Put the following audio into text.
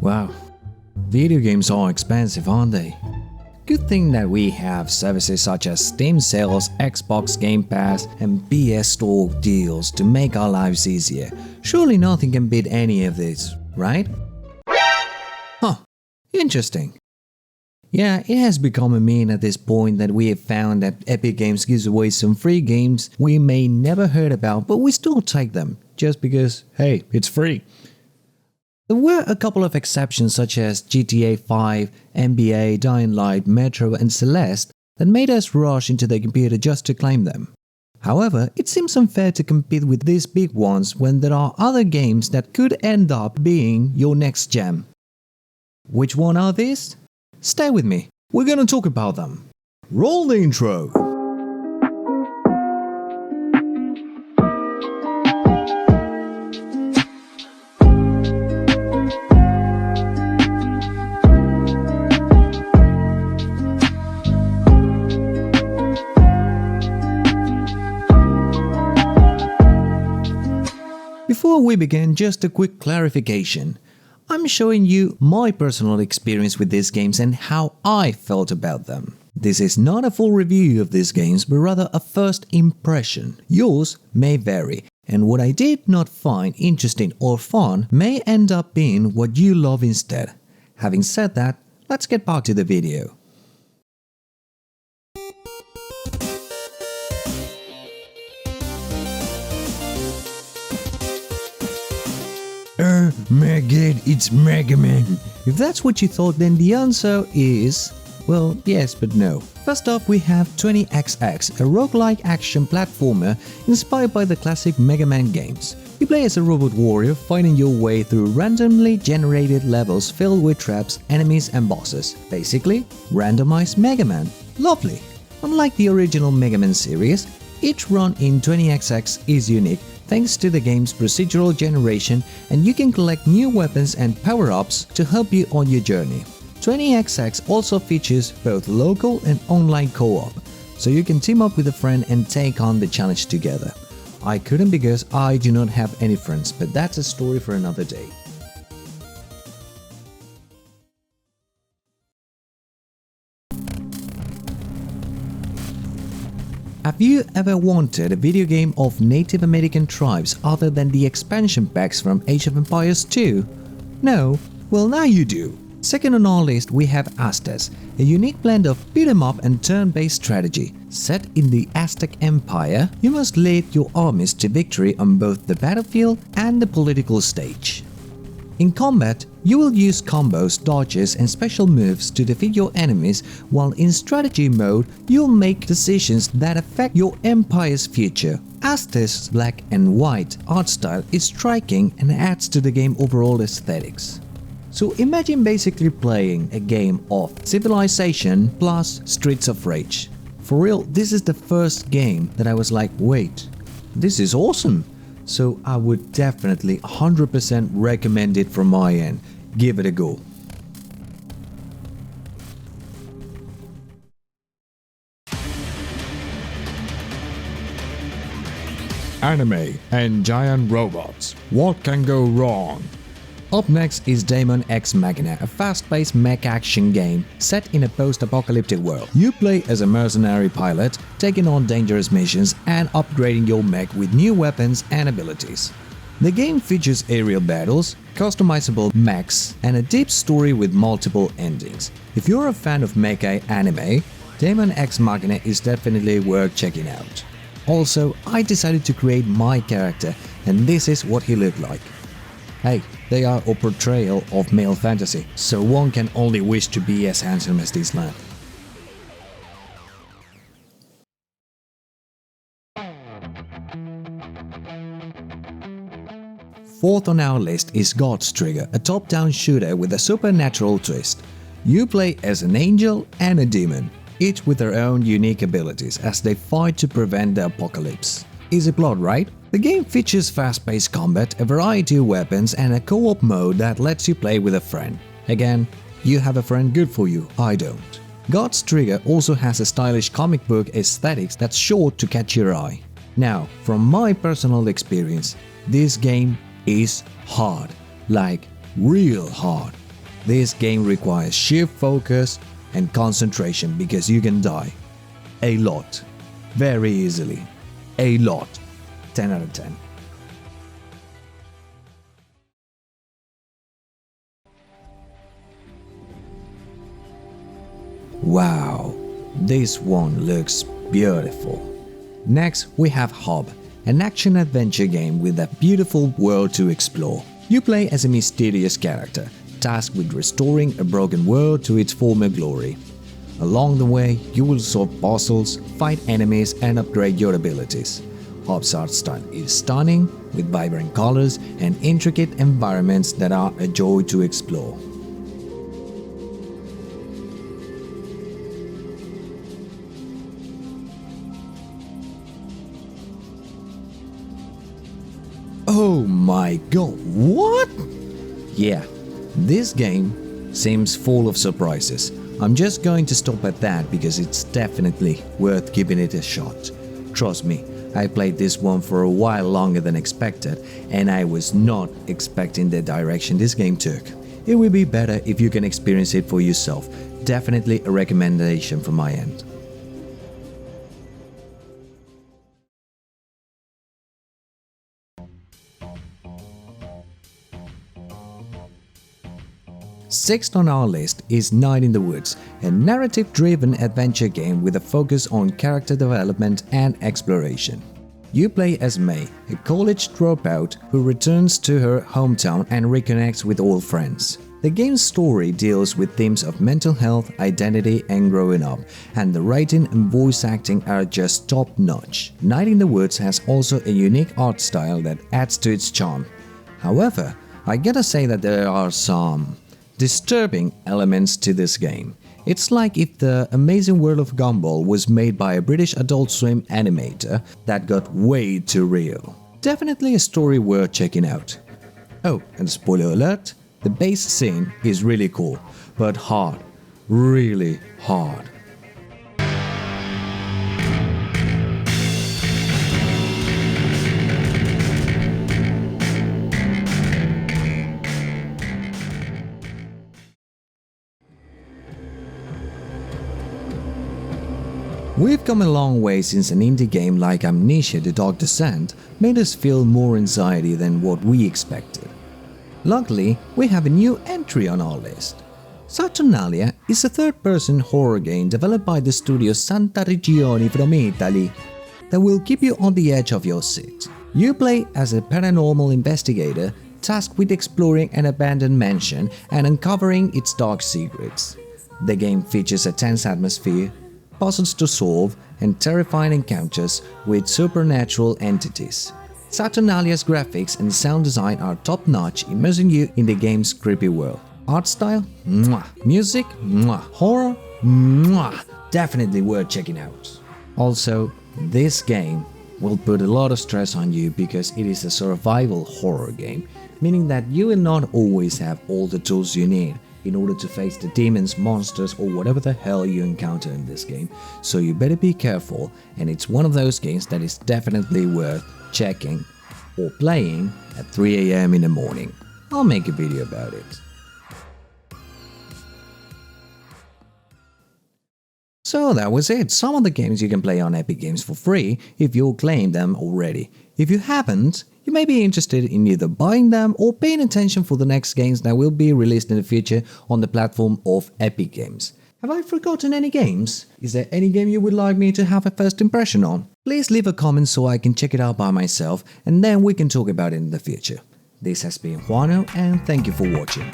Wow, video games are expensive, aren't they? Good thing that we have services such as Steam sales, Xbox Game Pass, and PS Store deals to make our lives easier. Surely nothing can beat any of this, right? Huh, interesting. Yeah, it has become a meme at this point that we have found that Epic Games gives away some free games we may never heard about, but we still take them, just because, hey, it's free. There were a couple of exceptions such as GTA 5, NBA, Dying Light, Metro and Celeste that made us rush into the computer just to claim them. However, it seems unfair to compete with these big ones when there are other games that could end up being your next gem. Which one are these? Stay with me, we're gonna talk about them. Roll the intro! Before we begin, just a quick clarification. I'm showing you my personal experience with these games and how I felt about them. This is not a full review of these games, but rather a first impression. Yours may vary, and what I did not find interesting or fun may end up being what you love instead. Having said that, let's get back to the video. Megad, it's Mega Man. If that's what you thought, then the answer is, well, yes but no. First off, we have 20XX, a roguelike action platformer inspired by the classic Mega Man games. You play as a robot warrior fighting your way through randomly generated levels filled with traps, enemies and bosses. Basically, randomized Mega Man. Lovely! Unlike the original Mega Man series, each run in 20XX is unique thanks to the game's procedural generation, and you can collect new weapons and power-ups to help you on your journey. 20XX also features both local and online co-op, so you can team up with a friend and take on the challenge together. I couldn't because I do not have any friends, but that's a story for another day. Have you ever wanted a video game of Native American tribes other than the expansion packs from Age of Empires 2? No? Well, now you do. Second on our list we have Aztecs, a unique blend of beat-em-up and turn-based strategy. Set in the Aztec Empire, you must lead your armies to victory on both the battlefield and the political stage. In combat, you will use combos, dodges and special moves to defeat your enemies, while in strategy mode, you'll make decisions that affect your empire's future. Aztec's black and white art style is striking and adds to the game's overall aesthetics. So imagine basically playing a game of Civilization plus Streets of Rage. For real, this is the first game that I was like, wait, this is awesome! So I would definitely 100% recommend it from my end. Give it a go. Anime and giant robots. What can go wrong? Up next is Daemon X Machina, a fast-paced mech action game set in a post-apocalyptic world. You play as a mercenary pilot, taking on dangerous missions and upgrading your mech with new weapons and abilities. The game features aerial battles, customizable mechs, and a deep story with multiple endings. If you're a fan of mecha anime, Daemon X Machina is definitely worth checking out. Also, I decided to create my character, and this is what he looked like. Hey, they are a portrayal of male fantasy, so one can only wish to be as handsome as this lad. Fourth on our list is God's Trigger, a top-down shooter with a supernatural twist. You play as an angel and a demon, each with their own unique abilities as they fight to prevent the apocalypse. Easy plot, right? The game features fast-paced combat, a variety of weapons and a co-op mode that lets you play with a friend. Again, you have a friend, good for you, I don't. God's Trigger also has a stylish comic book aesthetics that's sure to catch your eye. Now, from my personal experience, this game is hard, like real hard. This game requires sheer focus and concentration because you can die. A lot. Very easily. A lot. 10 out of 10. Wow, this one looks beautiful. Next, we have Hub, an action-adventure game with a beautiful world to explore. You play as a mysterious character, tasked with restoring a broken world to its former glory. Along the way, you will solve puzzles, fight enemies, and upgrade your abilities. Hub's art style is stunning, with vibrant colors and intricate environments that are a joy to explore. Oh my god, what? Yeah, this game seems full of surprises. I'm just going to stop at that because it's definitely worth giving it a shot. Trust me, I played this one for a while longer than expected, and I was not expecting the direction this game took. It will be better if you can experience it for yourself. Definitely a recommendation from my end. Sixth on our list is Night in the Woods, a narrative-driven adventure game with a focus on character development and exploration. You play as May, a college dropout who returns to her hometown and reconnects with old friends. The game's story deals with themes of mental health, identity, and growing up, and the writing and voice acting are just top-notch. Night in the Woods has also a unique art style that adds to its charm. However, I gotta say that there are some disturbing elements to this game. It's like if the Amazing World of Gumball was made by a British Adult Swim animator that got way too real. Definitely a story worth checking out. Oh, and spoiler alert, the base scene is really cool, but hard. Really hard. We've come a long way since an indie game like Amnesia: The Dark Descent made us feel more anxiety than what we expected. Luckily, we have a new entry on our list. Saturnalia is a third-person horror game developed by the studio Santa Regione from Italy that will keep you on the edge of your seat. You play as a paranormal investigator tasked with exploring an abandoned mansion and uncovering its dark secrets. The game features a tense atmosphere, puzzles to solve, and terrifying encounters with supernatural entities. Saturnalia's graphics and sound design are top-notch, immersing you in the game's creepy world. Art style? Mwah. Music? Mwah. Horror? Mwah. Definitely worth checking out. Also, this game will put a lot of stress on you because it is a survival horror game, meaning that you will not always have all the tools you need in order to face the demons, monsters, or whatever the hell you encounter in this game, so you better be careful, and it's one of those games that is definitely worth checking or playing at 3 AM in the morning. I'll make a video about it. So that was it, some of the games you can play on Epic Games for free if you claim them already. If you haven't, you may be interested in either buying them or paying attention for the next games that will be released in the future on the platform of Epic Games. Have I forgotten any games? Is there any game you would like me to have a first impression on? Please leave a comment so I can check it out by myself and then we can talk about it in the future. This has been Juano and thank you for watching.